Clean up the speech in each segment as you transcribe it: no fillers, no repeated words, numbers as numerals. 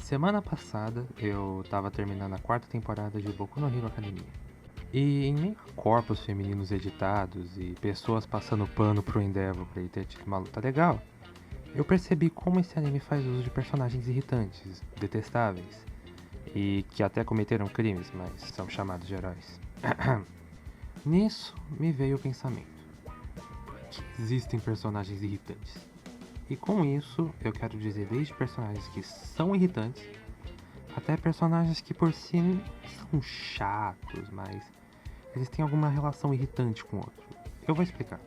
Semana passada eu tava terminando a quarta temporada de Boku no Hero Academia. E em meio a corpos femininos editados e pessoas passando pano pro Endeavor pra ele ter tido uma luta legal, eu percebi como esse anime faz uso de personagens irritantes, detestáveis, e que até cometeram crimes, mas são chamados de heróis. Nisso me veio o pensamento: por que existem personagens irritantes? E com isso eu quero dizer desde personagens que são irritantes até personagens que por si não são chatos, mas eles têm alguma relação irritante com o outro. Eu vou explicar.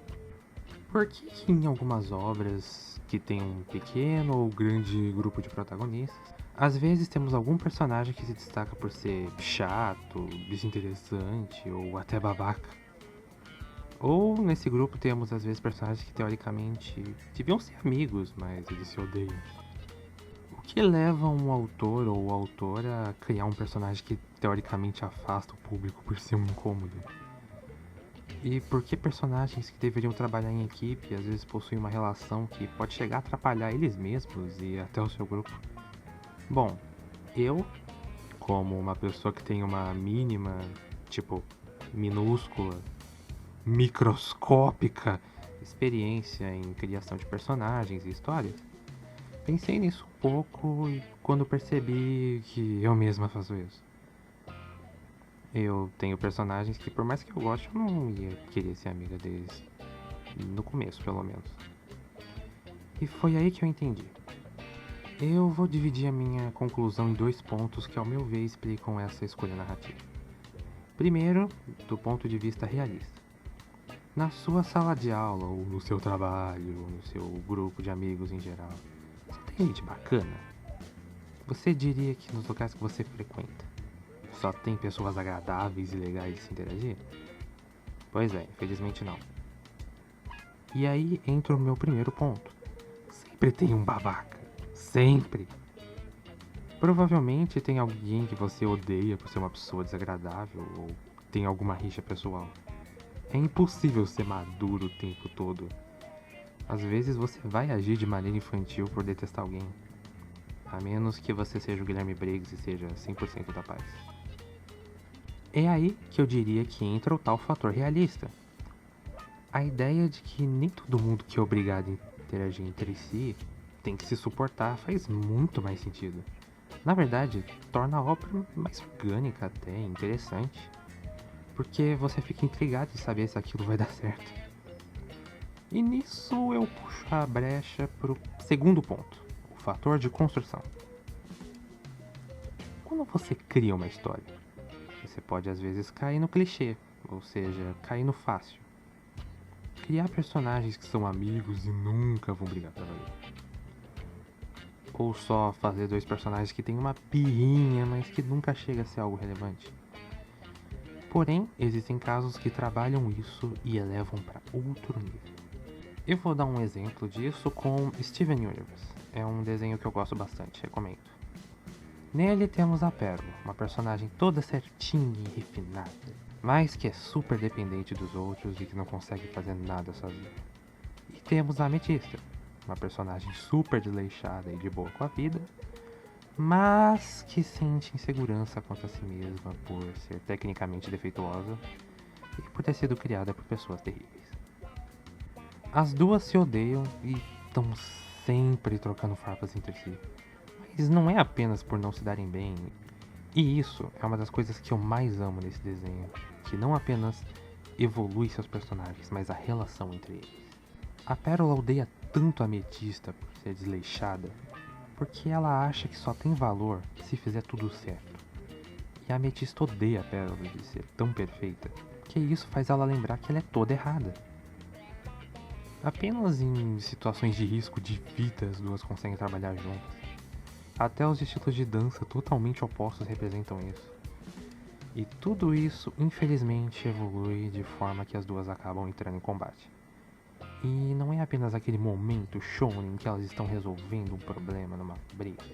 Por que em algumas obras que tem um pequeno ou grande grupo de protagonistas, às vezes temos algum personagem que se destaca por ser chato, desinteressante ou até babaca? Ou nesse grupo temos às vezes personagens que teoricamente deviam ser amigos, mas eles se odeiam. O que leva um autor ou autora a criar um personagem que teoricamente afasta o público por ser um incômodo? E por que personagens que deveriam trabalhar em equipe às vezes possuem uma relação que pode chegar a atrapalhar eles mesmos e até o seu grupo? Bom, eu, como uma pessoa que tem uma mínima, tipo, minúscula, microscópica experiência em criação de personagens e histórias, pensei nisso um pouco e quando percebi que eu mesma faço isso. Eu tenho personagens que, por mais que eu goste, eu não ia querer ser amiga deles. No começo, pelo menos. E foi aí que eu entendi. Eu vou dividir a minha conclusão em dois pontos que, ao meu ver, explicam essa escolha narrativa. Primeiro, do ponto de vista realista. Na sua sala de aula, ou no seu trabalho, ou no seu grupo de amigos em geral, só tem gente bacana? Você diria que nos locais que você frequenta só tem pessoas agradáveis e legais de se interagir? Pois é, infelizmente não. E aí entra o meu primeiro ponto. Sempre tem um babaca. Sempre. Provavelmente tem alguém que você odeia por ser uma pessoa desagradável ou tem alguma rixa pessoal. É impossível ser maduro o tempo todo. Às vezes você vai agir de maneira infantil por detestar alguém. A menos que você seja o Guilherme Briggs e seja 100% da paz. É aí que eu diria que entra o tal fator realista. A ideia de que nem todo mundo que é obrigado a interagir entre si tem que se suportar faz muito mais sentido. Na verdade, torna a obra mais orgânica até, interessante. Porque você fica intrigado de saber se aquilo vai dar certo. E nisso eu puxo a brecha pro segundo ponto, o fator de construção. Quando você cria uma história, você pode às vezes cair no clichê, ou seja, cair no fácil. Criar personagens que são amigos e nunca vão brigar pra valer. Ou só fazer dois personagens que têm uma pirrinha, mas que nunca chega a ser algo relevante. Porém, existem casos que trabalham isso e elevam para outro nível. Eu vou dar um exemplo disso com Steven Universe. É um desenho que eu gosto bastante, recomendo. Nele temos a Pérola, uma personagem toda certinha e refinada, mas que é super dependente dos outros e que não consegue fazer nada sozinha. E temos a Ametista, uma personagem super desleixada e de boa com a vida, mas que sente insegurança quanto a si mesma por ser tecnicamente defeituosa e por ter sido criada por pessoas terríveis. As duas se odeiam e estão sempre trocando farpas entre si, mas não é apenas por não se darem bem. E isso é uma das coisas que eu mais amo nesse desenho, que não apenas evolui seus personagens, mas a relação entre eles. A Pérola odeia tanto a Ametista por ser desleixada, porque ela acha que só tem valor se fizer tudo certo. E a Ametista odeia a Pérola de ser tão perfeita, que isso faz ela lembrar que ela é toda errada. Apenas em situações de risco de vida as duas conseguem trabalhar juntas. Até os estilos de dança totalmente opostos representam isso. E tudo isso, infelizmente, evolui de forma que as duas acabam entrando em combate. E não é apenas aquele momento shonen em que elas estão resolvendo um problema numa briga.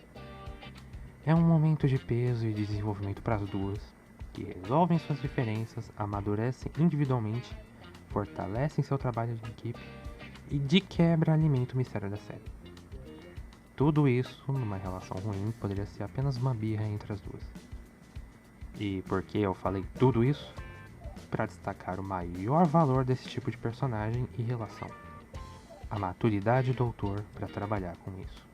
É um momento de peso e de desenvolvimento para as duas, que resolvem suas diferenças, amadurecem individualmente, fortalecem seu trabalho de equipe e de quebra alimenta o mistério da série. tudo isso, numa relação ruim, poderia ser apenas uma birra entre as duas. E por que eu falei tudo isso? Para destacar o maior valor desse tipo de personagem e relação: a maturidade do autor para trabalhar com isso.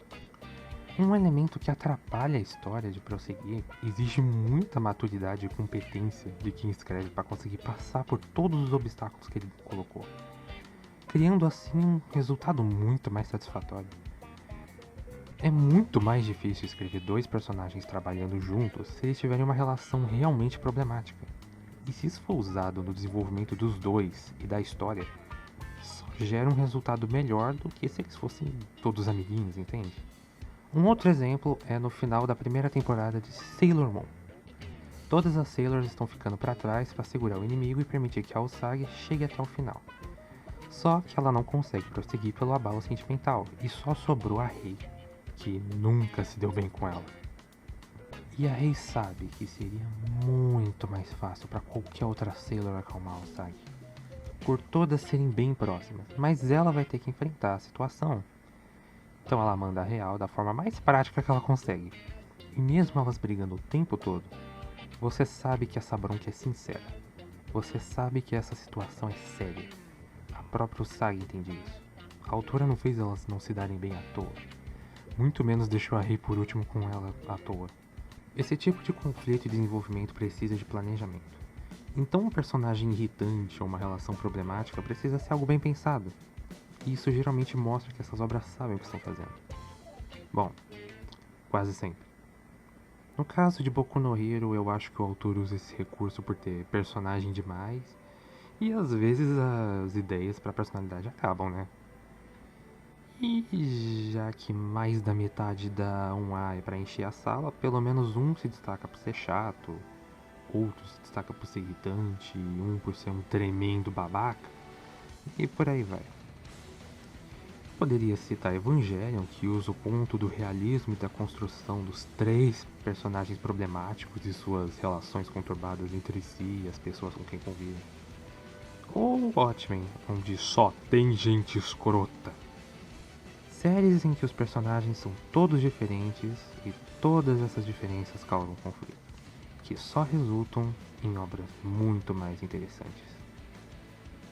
Um elemento que atrapalha a história de prosseguir exige muita maturidade e competência de quem escreve para conseguir passar por todos os obstáculos que ele colocou, criando assim um resultado muito mais satisfatório. É muito mais difícil escrever dois personagens trabalhando juntos se eles tiverem uma relação realmente problemática. E se isso for usado no desenvolvimento dos dois e da história, só gera um resultado melhor do que se eles fossem todos amiguinhos, entende? Um outro exemplo é no final da primeira temporada de Sailor Moon. Todas as Sailors estão ficando para trás para segurar o inimigo e permitir que a Usagi chegue até o final. Só que ela não consegue prosseguir pelo abalo sentimental e só sobrou a Rei, que nunca se deu bem com ela. E a Rei sabe que seria muito mais fácil para qualquer outra Sailor acalmar a Usagi, por todas serem bem próximas, mas ela vai ter que enfrentar a situação. Então ela manda a real da forma mais prática que ela consegue. E mesmo elas brigando o tempo todo, você sabe que essa bronca é sincera. Você sabe que essa situação é séria. A própria Usagi entende isso. A autora não fez elas não se darem bem à toa. Muito menos deixou a Rei por último com ela à toa. Esse tipo de conflito e desenvolvimento precisa de planejamento. Então um personagem irritante ou uma relação problemática precisa ser algo bem pensado. E isso geralmente mostra que essas obras sabem o que estão fazendo. Bom, quase sempre. No caso de Boku no Hero, eu acho que o autor usa esse recurso por ter personagem demais, e às vezes as ideias para personalidade acabam, né? E já que mais da metade da 1A é para encher a sala, pelo menos um se destaca por ser chato, outro se destaca por ser irritante, um por ser um tremendo babaca, e por aí vai. Poderia citar Evangelion, que usa o ponto do realismo e da construção dos três personagens problemáticos e suas relações conturbadas entre si e as pessoas com quem convivem. Ou Watchmen, onde só tem gente escrota. Séries em que os personagens são todos diferentes e todas essas diferenças causam conflito, que só resultam em obras muito mais interessantes.